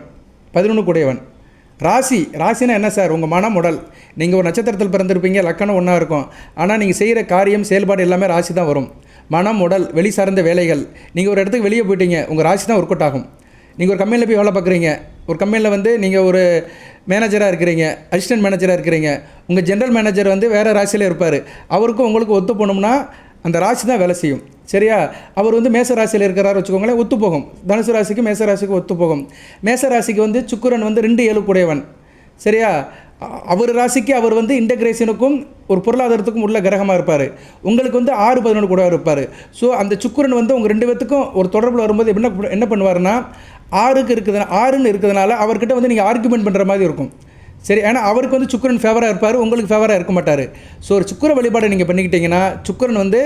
11 கூடையவன். ராசினா என்ன சார்? உங்கள் மனம், உடல். நீங்கள் ஒரு நட்சத்திரத்தில் பிறந்திருப்பீங்க, லக்கணம் ஒன்றா இருக்கும். ஆனால் நீங்கள் செய்கிற காரியம், செயல்பாடு எல்லாமே ராசி தான் வரும். மனம், உடல், வெளி சார்ந்த வேலைகள். நீங்கள் ஒரு இடத்துக்கு வெளியே போயிட்டீங்க, உங்கள் ராசி தான் ஒர்க் அவுட் ஆகும். நீங்கள் ஒரு கம்பெனியில் போய் வேலை பார்க்குறீங்க, ஒரு கம்பெனியில் வந்து நீங்கள் ஒரு மேனேஜராக இருக்கிறீங்க, அசிஸ்டன்ட் மேனேஜராக இருக்கிறீங்க. உங்கள் ஜென்ரல் மேனேஜர் வந்து வேறு ராசியில் இருப்பார். அவருக்கும் உங்களுக்கு ஒத்து போனோம்னா அந்த ராசி தான் வேலை செய்யும். சரியா, அவர் வந்து மேச ராசியில் இருக்கிறார் வச்சுக்கோங்களேன், ஒத்து போகும். தனுசு ராசிக்கு மேச ராசிக்கு ஒத்து போகும். மேச ராசிக்கு வந்து சுக்கிரன் வந்து 2-7 கூடையவன். சரியா, அவர் ராசிக்கு அவர் வந்து இன்டகிரேஷனுக்கும் ஒரு பொருளாதாரத்துக்கும் உள்ள கிரகமாக இருப்பார். உங்களுக்கு வந்து 6-11 கூட இருப்பார். ஸோ அந்த சுக்கிரன் வந்து உங்கள் 2 பேத்துக்கும் ஒரு தொடர்பில் வரும்போது என்ன பண்ணுவார்னா, 6ன்னு இருக்கிறதுனால அவர்கிட்ட வந்து நீங்கள் ஆர்குமெண்ட் பண்ணுற மாதிரி இருக்கும். சரி, ஏன்னா அவருக்கு வந்து சுக்கிரன் ஃபேவராக இருப்பார், உங்களுக்கு ஃபேவராக இருக்க மாட்டார். ஸோ ஒரு சுக்கிர வழிபாடு நீங்கள் பண்ணிக்கிட்டீங்கன்னா சுக்கிரன் வந்து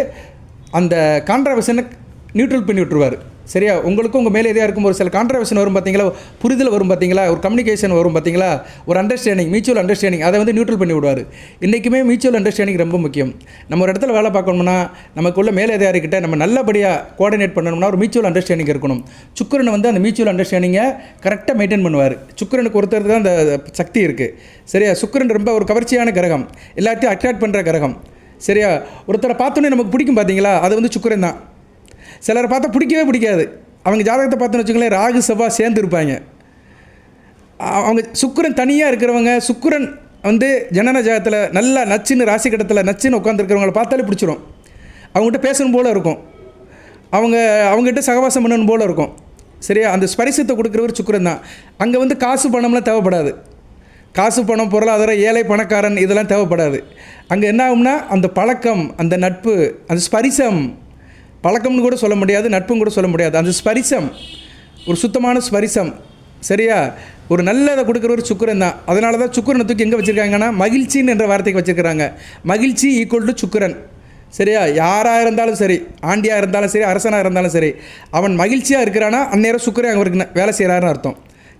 அந்த கான்ட்ராவர்ஷனை நியூட்ரல் பண்ணி விட்டுருவார். சரியா, உங்களுக்கும் உங்கள் மேலே எதையாக இருக்கும் ஒரு சில கான்ட்ராவர்ஷன் வரும் பார்த்தீங்களா, புரிதல் வரும் பார்த்தீங்களா, ஒரு கம்யூனிகேஷன் வரும் பார்த்தீங்களா, ஒரு அண்டர்ஸ்டாண்டிங், மியூச்சுவல் அண்டர்ஸ்டாண்டிங், அதை வந்து நியூட்ரல் பண்ணி விடுவார். இன்றைக்குமே மியூச்சுவல் அண்டர்ஸ்டாண்டிங் ரொம்ப முக்கியம். நம்ம ஒரு இடத்துல வேலை பார்க்கணும்னா நமக்குள்ள மேலே எதையாருக்கிட்ட நம்ம நல்லபடியாக கோஆர்டினேட் பண்ணணும்னா ஒரு மியூச்சுவல் அண்டர்ஸ்டாண்டிங் இருக்கணும். சுக்கிரன் வந்து அந்த மியூச்சுவல் அண்டர்ஸ்டாண்டிங்கை கரெக்டாக மெயின்டைன் பண்ணுவார். சுக்கிரனுக்கு ஒருத்தர் தான் அந்த சக்தி இருக்குது. சரியா, சுக்கிரன் ரொம்ப ஒரு கவர்ச்சியான கிரகம், எல்லாத்தையும் அட்ராக்ட் பண்ணுற கிரகம். சரியா, ஒருத்தரை பார்த்தோன்னே நமக்கு பிடிக்கும் பார்த்தீங்களா, அது வந்து சுக்கிரன் தான். சிலரை பார்த்தா பிடிக்கவே பிடிக்காது. அவங்க ஜாதகத்தை பார்த்தோன்னு வச்சுக்கோங்களேன், ராகு செவ்வாய் சேர்ந்து இருப்பாங்க. அவங்க சுக்கிரன் தனியாக இருக்கிறவங்க, சுக்கிரன் வந்து ஜனன ஜாதகத்தில் நல்லா நச்சுன்னு ராசி கட்டத்தில் நச்சுன்னு உட்காந்துருக்கிறவங்கள பார்த்தாலே பிடிச்சிரும். அவங்ககிட்ட பேசணும் போல் இருக்கும், அவங்ககிட்ட சகவாசம் பண்ணணும் போல் இருக்கும். சரியா, அந்த ஸ்பரிசத்தை கொடுக்குறவர் சுக்கிரன் தான். அங்கே வந்து காசு பணம்லாம் தேவைப்படாது. காசு பணம், பொருளாதாரம், ஏழை பணக்காரன் இதெல்லாம் தேவைப்படாது. அங்கே என்ன ஆகும்னா அந்த பழக்கம், அந்த நட்பு, அந்த ஸ்பரிசம், பழக்கம்னு கூட சொல்ல முடியாது, நட்பும் கூட சொல்ல முடியாது, அந்த ஸ்பரிசம் ஒரு சுத்தமான ஸ்பரிசம். சரியா, ஒரு நல்லதை கொடுக்குற ஒரு சுக்கிரன் தான். அதனால தான் சுக்கிரனை தூக்கி எங்கே வச்சுருக்காங்கன்னா மகிழ்ச்சின்னு என்ற வார்த்தைக்கு வச்சுருக்கிறாங்க. மகிழ்ச்சி ஈக்குவல் டு சுக்கிரன். சரியா, யாராக இருந்தாலும் சரி, ஆண்டியாக இருந்தாலும் சரி, அரசனாக இருந்தாலும் சரி, அவன் மகிழ்ச்சியாக இருக்கிறான்னா அந்நேரம் சுக்கிரன் அவருக்கு வேலை செய்கிறாருன்னு அர்த்தம்.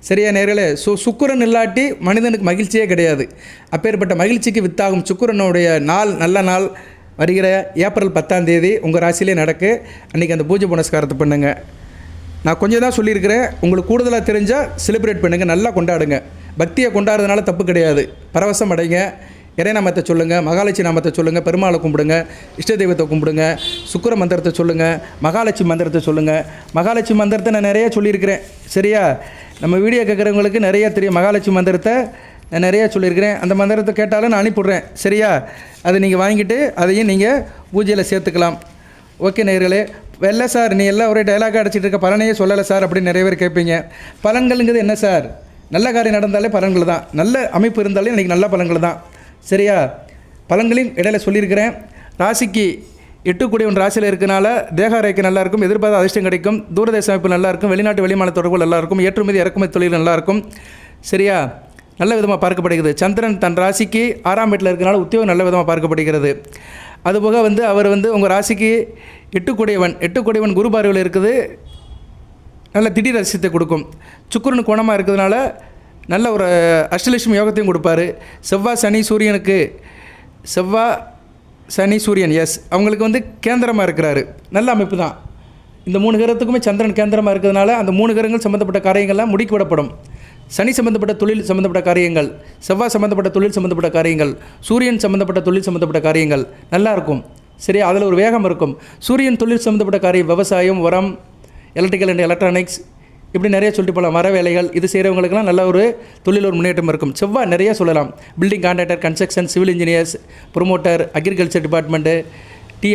சரியா நேர்களே, ஸோ சுக்கிரன் இல்லாட்டி மனிதனுக்கு மகிழ்ச்சியே கிடையாது. அப்பேற்பட்ட மகிழ்ச்சிக்கு வித்தாகும் சுக்கிரனுடைய நாள், நல்ல நாள் வருகிற ஏப்ரல் 10ஆம் தேதி உங்கள் ராசியிலே நடக்கு. அன்றைக்கி அந்த பூஜை புனஸ்காரத்தை பண்ணுங்கள். நான் கொஞ்சம் தான் சொல்லியிருக்கிறேன், உங்களுக்கு கூடுதலாக தெரிஞ்சால் செலிப்ரேட் பண்ணுங்கள், நல்லா கொண்டாடுங்க. பக்தியை கொண்டாடுறதுனால தப்பு கிடையாது. பரவசம் அடைங்க, இறை நாமத்தை சொல்லுங்கள், மகாலட்சுமி நாமத்தை சொல்லுங்கள், பெருமாளை கும்பிடுங்க, இஷ்ட தெய்வத்தை கும்பிடுங்க, சுக்கிர மந்திரத்தை சொல்லுங்கள், மகாலட்சுமி மந்திரத்தை சொல்லுங்கள். மகாலட்சுமி மந்திரத்தை நான் நிறையா சொல்லியிருக்கிறேன். சரியா, நம்ம வீடியோ கேட்குறவங்களுக்கு நிறையா தெரியும். மகாலட்சுமி மந்திரத்தை நான் நிறையா சொல்லியிருக்கிறேன். அந்த மந்திரத்தை கேட்டாலும் நான் அனுப்பிவிட்றேன். சரியா, அதை நீங்கள் வாங்கிட்டு அதையும் நீங்கள் பூஜையில் சேர்த்துக்கலாம். ஓகே நேயர்களே. வெள்ளை சார், நீ எல்லாம் ஒரே டைலாக்காக அடிச்சிட்டு இருக்க, பலனையே சொல்லலை சார் அப்படின்னு நிறைய பேர் கேட்பீங்க. பலன்கள்ங்கிறது என்ன சார்? நல்ல காரியம் நடந்தாலே பலன்கள் தான், நல்ல அமைப்பு இருந்தாலே இன்றைக்கி நல்ல பலன்கள் தான். சரியா, பலன்களையும் இடையில சொல்லியிருக்கிறேன். ராசிக்கு 8 கூடியவன் ராசியில் இருக்கனால தேக ஆரோக்கியம் நல்லாயிருக்கும், எதிர்பார்த்த அதிர்ஷ்டம் கிடைக்கும், தூரதேச அமைப்பு நல்லாயிருக்கும், வெளிநாட்டு வெளிமாநில தொடர்புகள் நல்லாயிருக்கும், ஏற்றுமதி இறக்குமதி தொழில் நல்லாயிருக்கும். சரியா, நல்ல விதமாக பார்க்கப்படுகிறது. சந்திரன் தன் ராசிக்கு 6ஆம் வீட்டில் இருக்கிறனால உத்தியோகம் நல்ல விதமாக பார்க்கப்படுகிறது. அதுபோக வந்து அவர் வந்து உங்கள் ராசிக்கு 8 கூடியவன் குரு பார்வையில் இருக்குது. நல்ல திடீர் அதிர்ஷ்டத்தை கொடுக்கும். சுக்கிரன் கோணமாக இருக்கிறதுனால நல்ல ஒரு அஷ்டலட்சுமி யோகத்தையும் கொடுப்பாரு. செவ்வாய் சனி சூரியனுக்கு செவ்வாய் சனி சூரியன் அவங்களுக்கு வந்து கேந்திரமாக இருக்கிறாரு. நல்ல அமைப்பு தான். இந்த 3 கிரகத்துக்குமே சந்திரன் கேந்திரமாக இருக்கிறதுனால அந்த 3 கிரகங்கள் சம்மந்தப்பட்ட காரியங்கள்லாம் முடுக்கி விடப்படும். சனி சம்மந்தப்பட்ட தொழில் சம்மந்தப்பட்ட காரியங்கள், செவ்வாய் சம்மந்தப்பட்ட தொழில் சம்மந்தப்பட்ட காரியங்கள், சூரியன் சம்மந்தப்பட்ட தொழில் சம்மந்தப்பட்ட காரியங்கள் நல்லாயிருக்கும். சரியா, அதில் ஒரு வேகம் இருக்கும். சூரியன் தொழில் சம்மந்தப்பட்ட காரியம் விவசாயம், உரம், எலக்ட்ரிக்கல் அண்ட் எலக்ட்ரானிக்ஸ், இப்படி நிறைய சொல்லிட்டு போகலாம். மர வேலைகள் இது செய்கிறவங்களுக்குலாம் நல்ல ஒரு தொழில் ஒரு முன்னேற்றம் இருக்கும். செவ்வாய் நிறைய சொல்லலாம். Building contractor, construction, civil engineers, promoter, agriculture department, tea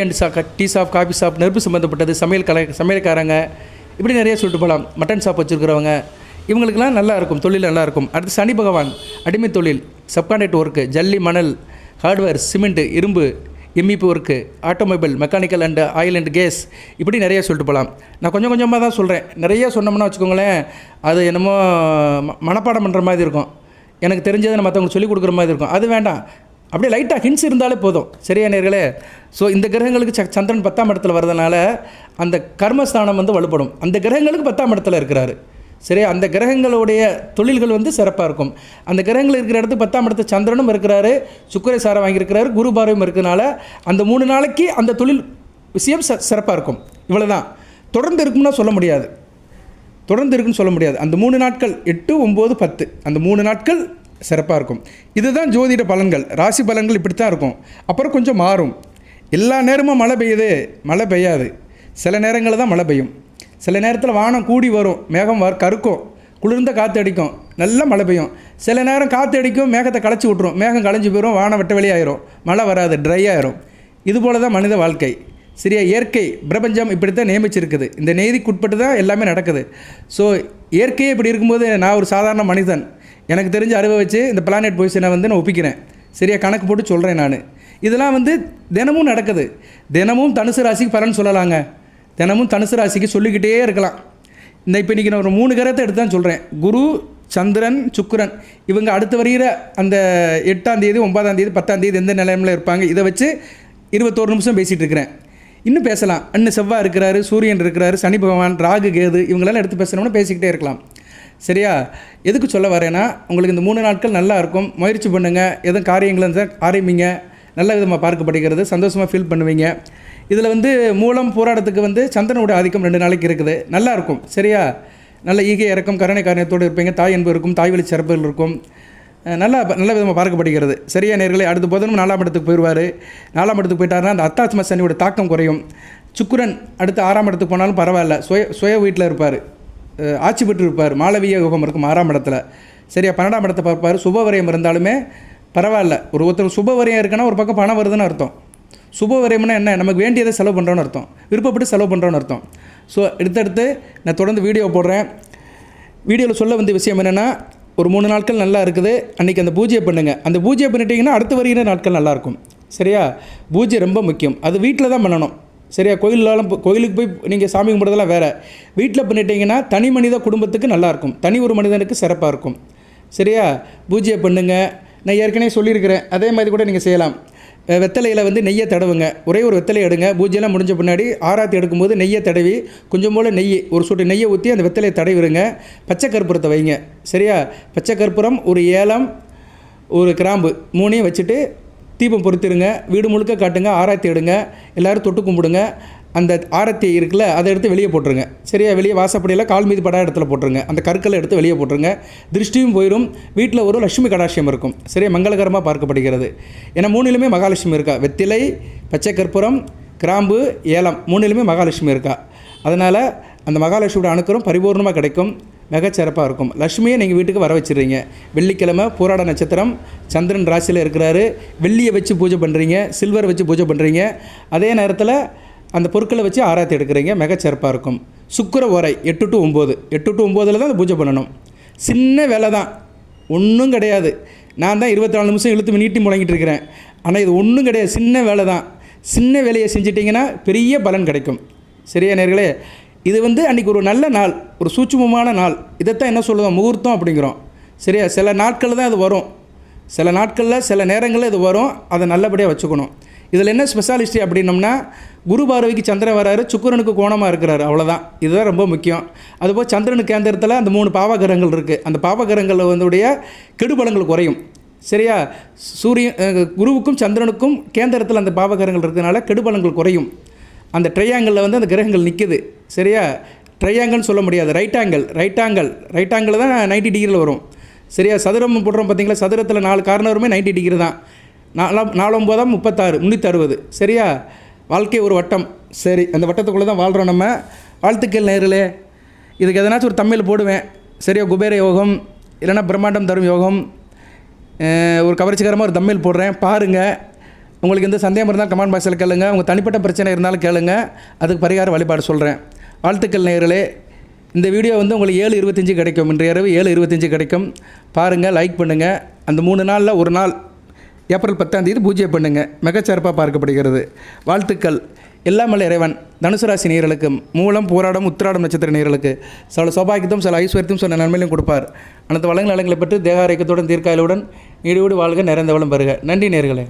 shop, coffee shop, நெருப்பு சம்மந்தப்பட்டது, சமையல்காரங்க, இப்படி நிறைய சொல்லிட்டு போகலாம். மட்டன் ஷாப் வச்சுருக்கிறவங்க, இவங்களுக்கெல்லாம் நல்லா இருக்கும், தொழில் நல்லாயிருக்கும். அடுத்து சனி பகவான் அடிமை தொழில், சப்கான்ட்ராக்ட் ஒர்க்கு, ஜல்லி, மணல், ஹார்ட்வேர், சிமெண்ட்டு, இரும்பு, MEP work, automobile, mechanical and oil and gas, இப்படி நிறைய சொல்லிட்டு போகலாம். நான் கொஞ்சம் கொஞ்சமாக தான் சொல்கிறேன். நிறைய சொன்னோம்னா வச்சுக்கோங்களேன், அது என்னமோ மனப்பாடம் பண்ணுற மாதிரி இருக்கும். எனக்கு தெரிஞ்சதை நான் மற்றவங்களுக்கு சொல்லிக் கொடுக்குற மாதிரி இருக்கும். அது வேண்டாம். அப்படியே லைட்டாக ஹிண்ட்ஸ் இருந்தாலே போதும். சரியா நேர்களே? ஸோ இந்த கிரகங்களுக்கு சந்திரன் 10ஆம் இடத்துல வர்றதுனால அந்த கர்மஸ்தானம் வந்து வலுப்படும். அந்த கிரகங்களுக்கு 10ஆம் இடத்துல இருக்கிறாரு. சரியா, அந்த கிரகங்களுடைய தொழில்கள் வந்து சிறப்பாக இருக்கும். அந்த கிரகங்கள் இருக்கிற இடத்துக்கு 10ஆம் இடத்து சந்திரனும் இருக்கிறாரு, சுக்கிர சாரம் வாங்கியிருக்கிறாரு, குரு பார்வையும் இருக்கிறதுனால அந்த 3 நாளைக்கு அந்த தொழில் விஷயம் சிறப்பாக இருக்கும். இவ்வளோ தான். தொடர்ந்து இருக்கும்னா சொல்ல முடியாது. தொடர்ந்து இருக்குன்னு சொல்ல முடியாது. அந்த 3 நாட்கள் 8, 9, 10 அந்த 3 நாட்கள் சிறப்பாக இருக்கும். இதுதான் ஜோதிட பலன்கள். ராசி பலன்கள் இப்படி தான் இருக்கும். அப்புறம் கொஞ்சம் மாறும். எல்லா நேரமும் மழை பெய்யுது, மழை பெய்யாது. சில நேரங்களில் தான் மழை பெய்யும். சில நேரத்தில் வானம் கூடி வரும், மேகம் கருக்கும், குளிர்ந்த காற்று அடிக்கும், நல்ல மழை பெய்யும். சில நேரம் காற்று அடிக்கும், மேகத்தை களைச்சி விட்ரும், மேகம் களைஞ்சி போயிடும், வானம் வெட்ட வெளியாயிரும், மழை வராது, ட்ரை ஆயிரும். இதுபோல் தான் மனித வாழ்க்கை. சரியா, இயற்கை பிரபஞ்சம் இப்படி தான் நியமிச்சிருக்குது. இந்த நீதிக்குட்பட்டு தான் எல்லாமே நடக்குது. ஸோ இயற்கையே இப்படி இருக்கும்போது நான் ஒரு சாதாரண மனிதன், எனக்கு தெரிஞ்ச அறிவை வச்சு இந்த பிளானட் பொசிஷனை வந்து நான் ஒப்பிக்கிறேன். சரியா, கணக்கு போட்டு சொல்கிறேன் நான். இதெல்லாம் வந்து தினமும் நடக்குது. தினமும் தனுசு ராசிக்கு பலன் சொல்லலாங்க. தினமும் தனுசு ராசிக்கு சொல்லிக்கிட்டே இருக்கலாம். இப்போ இன்றைக்கி நான் ஒரு 3 கிரகத்தை எடுத்து தான் சொல்கிறேன். குரு, சந்திரன், சுக்கிரன், இவங்க அடுத்து வருகிற அந்த 8ஆம் தேதி, 9ஆம் தேதி, 10ஆம் தேதி எந்த நிலைமையில் இருப்பாங்க, இதை வச்சு 21 நிமிஷம் பேசிகிட்டு இருக்கிறேன். இன்னும் பேசலாம். இன்னும் செவ்வாய் இருக்கிறாரு, சூரியன் இருக்கிறாரு, சனி பகவான், ராகு, கேது, இவங்களெல்லாம் எடுத்து பேசணும்னா பேசிக்கிட்டே இருக்கலாம். சரியா, எதுக்கு சொல்ல வரேன்னா, உங்களுக்கு இந்த 3 நாட்கள் நல்லா இருக்கும். முயற்சி பண்ணுங்கள். எதுவும் காரியங்கள் இருந்தால் ஆரம்பிங்க. நல்ல விதமாக பார்க்கப்படுகிறது. சந்தோஷமாக ஃபீல் பண்ணுவீங்க. இதில் வந்து மூலம் போராட்டத்துக்கு வந்து சந்திரனுடைய ஆதிக்கம் 2 நாளைக்கு இருக்குது. நல்லாயிருக்கும். சரியா, நல்ல ஈகை இறக்கம், கருணை காரணத்தோடு இருப்பீங்க. தாய் அன்பு இருக்கும், தாய் வழி சிறப்புகள் இருக்கும். நல்ல விதமாக பார்க்கப்படுகிறது. சரியா நேர்களே? அடுத்த புதனும் 4ஆம் இடத்துக்கு போயிடுவார். 4ஆம் இடத்துக்கு போயிட்டாருன்னா அந்த அர்த்தாத்ம சனியோட தாக்கம் குறையும். சுக்கிரன் அடுத்து 6ஆம் இடத்துக்கு போனாலும் பரவாயில்ல, சுய வீட்டில் இருப்பார், ஆட்சி பெற்று இருப்பார். மாளவிய யோகம் இருக்கும் 6ஆம் இடத்துல. சரியா, 12ஆம் இடத்தை பார்ப்பார். சுபவரியம் இருந்தாலுமே பரவாயில்ல. ஒருத்தர் சுபவரியம் இருக்குன்னா ஒரு பக்கம் பணம் வருதுன்னு அர்த்தம். சுபவரியம்னா என்ன? நமக்கு வேண்டியதை செலவு பண்ணுறோன்னு அர்த்தம், விருப்பப்பட்டு செலவு பண்ணுறோன்னு அர்த்தம். ஸோ அடுத்தடுத்து நான் தொடர்ந்து வீடியோ போடுறேன். வீடியோவில் சொல்ல வந்த விஷயம் என்னென்னா, ஒரு 3 நாட்கள் நல்லா இருக்குது. அன்றைக்கி அந்த பூஜையை பண்ணுங்கள். அந்த பூஜையை பண்ணிட்டீங்கன்னா அடுத்து வருகிற நாட்கள் நல்லாயிருக்கும். சரியா, பூஜை ரொம்ப முக்கியம். அது வீட்டில் தான் பண்ணணும். சரியா, கோயிலுக்கு போய் நீங்கள் சாமி கும்பிட்றதெல்லாம் வேறு. வீட்டில் பண்ணிட்டீங்கன்னா தனி மனித குடும்பத்துக்கு நல்லாயிருக்கும், தனி ஒரு மனிதனுக்கு சிறப்பாக இருக்கும். சரியா, பூஜையை பண்ணுங்கள். நான் ஏற்கனவே சொல்லியிருக்கிறேன், அதே மாதிரி கூட நீங்கள் செய்யலாம். வெத்தலையில் வந்து நெய்யை தடவுங்க. ஒரே ஒரு வெத்தலை எடுங்க. பூஜையெல்லாம் முடிஞ்ச பின்னாடி ஆராத்தி எடுக்கும்போது நெய்யை தடவி, கொஞ்சம் போல் நெய், ஒரு சொட்டு நெய்யை ஊற்றி அந்த வெத்தலையை தடவிடுங்க. பச்சை கற்பூரத்தை வைங்க. சரியா, பச்சை கற்பூரம், ஒரு ஏலம், ஒரு கிராம்பு, 3ஐயும் வச்சுட்டு தீபம் பொறுத்திருங்க. வீடு முழுக்க காட்டுங்க. ஆராத்தி எடுங்க. எல்லோரும் தொட்டு கும்பிடுங்க. அந்த ஆரத்தி இருக்குல்ல, அதை எடுத்து வெளியே போட்டுருங்க. சரியா, வெளியே வாசப்படியில் கால் மீது படாத இடத்துல போட்டுருங்க. அந்த கற்களை எடுத்து வெளியே போட்டுருங்க. திருஷ்டியும் போயிடும். வீட்டில் ஒரு லட்சுமி கடாட்சியம் இருக்கும். சரியா, மங்களகரமாக பார்க்கப்படுகிறது. ஏன்னா 3லுமே மகாலட்சுமி இருக்கா. வெத்திலை, பச்சை கற்பூரம், கிராம்பு, ஏலம் 3லுமே மகாலட்சுமி இருக்கா. அதனால் அந்த மகாலட்சுமியோட அனுக்கிரம் பரிபூர்ணமாக கிடைக்கும். மிகச்சிறப்பாக இருக்கும். லட்சுமியை நீங்கள் வீட்டுக்கு வர வச்சுடுறீங்க. வெள்ளிக்கிழமை, பூராட நட்சத்திரம், சந்திரன் ராசியில் இருக்கிறாரு. வெள்ளியை வச்சு பூஜை பண்ணுறீங்க, சில்வர் வச்சு பூஜை பண்ணுறீங்க. அதே நேரத்தில் அந்த பொருட்களை வச்சு ஆராய்ச்சி எடுக்கிறீங்க. மிகச்சிறப்பாக இருக்கும். சுக்கிர ஓரை 8 to 9, 8 to 9 தான் அந்த பூஜை பண்ணணும். சின்ன வேலை தான், ஒன்றும் கிடையாது. நான் தான் 24 நிமிஷம் இழுத்து நீட்டி முழங்கிட்டு இருக்கிறேன். ஆனால் இது ஒன்றும் கிடையாது, சின்ன வேலை தான். சின்ன வேலையை செஞ்சிட்டிங்கன்னா பெரிய பலன் கிடைக்கும். சரியா நேர்களே? இது வந்து அன்றைக்கி ஒரு நல்ல நாள், ஒரு சூட்சுமமான நாள். இதைத்தான் என்ன சொல்லுவோம், முகூர்த்தம் அப்படிங்கிறோம். சரியா, சில நாட்களில் தான் அது வரும், சில நாட்களில் சில நேரங்களில் இது வரும். அதை நல்லபடியாக வச்சுக்கணும். இதில் என்ன ஸ்பெஷாலிஸ்டி அப்படின்னம்னா குரு பார்வைக்கு சந்திரன் வராரு, சுக்கிரனுக்கு கோணமாக இருக்கிறாரு, அவ்வளோதான். இதுதான் ரொம்ப முக்கியம். அதுபோல் சந்திரனுக்கு கேந்திரத்தில் அந்த 3 பாவகிரகங்கள் இருக்குது. அந்த பாவகிரகங்கள் வந்துடைய கெடுபலங்கள் குறையும். சரியா? குருவுக்கும் சந்திரனுக்கும் கேந்திரத்தில் அந்த பாவகிரகங்கள் இருக்கிறதுனால கெடுபலங்கள் குறையும். அந்த ட்ரையாங்கிளில் வந்து அந்த கிரகங்கள் நிற்குது. சரியா? ட்ரையாங்கிள்னு சொல்ல முடியாது, ரைட் ஆங்கிள் தான் 90 டிகிரியில் வரும். சரியா? சதுரம் போடுறோம் பார்த்தீங்களா, சதுரத்தில் 4 கார்னருமே 90 டிகிரி தான். 4 9 36 360. சரியா? வாழ்க்கை ஒரு வட்டம். சரி, அந்த வட்டத்துக்குள்ளே தான் வாழ்கிறோம் நம்ம. வாழ்த்துக்கள் நேயர்களே. இதுக்கு எதனாச்சும் ஒரு தமிழ் போடுவேன். சரியா? குபேர யோகம் இல்லைன்னா பிரம்மாண்டம் தரும் யோகம், ஒரு கவர்ச்சிகரமாக ஒரு தமிழ் போடுறேன், பாருங்கள். உங்களுக்கு எந்த சந்தேகம் இருந்தால் கமெண்ட் பாக்ஸில் கேளுங்க. உங்கள் தனிப்பட்ட பிரச்சனை இருந்தாலும் கேளுங்க, அதுக்கு பரிகார வழிபாடு சொல்கிறேன். வாழ்த்துக்கள் நேயர்களே. இந்த வீடியோ வந்து உங்களுக்கு 7:25 கிடைக்கும். இன்றைய இரவு 7:25 கிடைக்கும். பாருங்கள், லைக் பண்ணுங்கள். அந்த 3 நாளில் ஒரு நாள் ஏப்ரல் 10ஆம் தேதி பூஜை பண்ணுங்கள். மிகச்சிறப்பாக பார்க்கப்படுகிறது. வாழ்த்துக்கள். எல்லாம் வல்ல இறைவன் தனுசு ராசி நேயர்களுக்கு, மூலம் போராடம் உத்திராடம் நட்சத்திர நேயர்களுக்கு சில சௌபாகியத்தும் சில ஐஸ்வர்யத்தையும் சில நன்மையிலும் கொடுப்பார். அனைத்து வளங்களை பெற்று தேக ஆரோக்கியத்துடன் தீர்க்காயலுடன் நீடியோடு வாழ்க, நிறைந்த வளம் பெறுக. நன்றி நேயர்களே.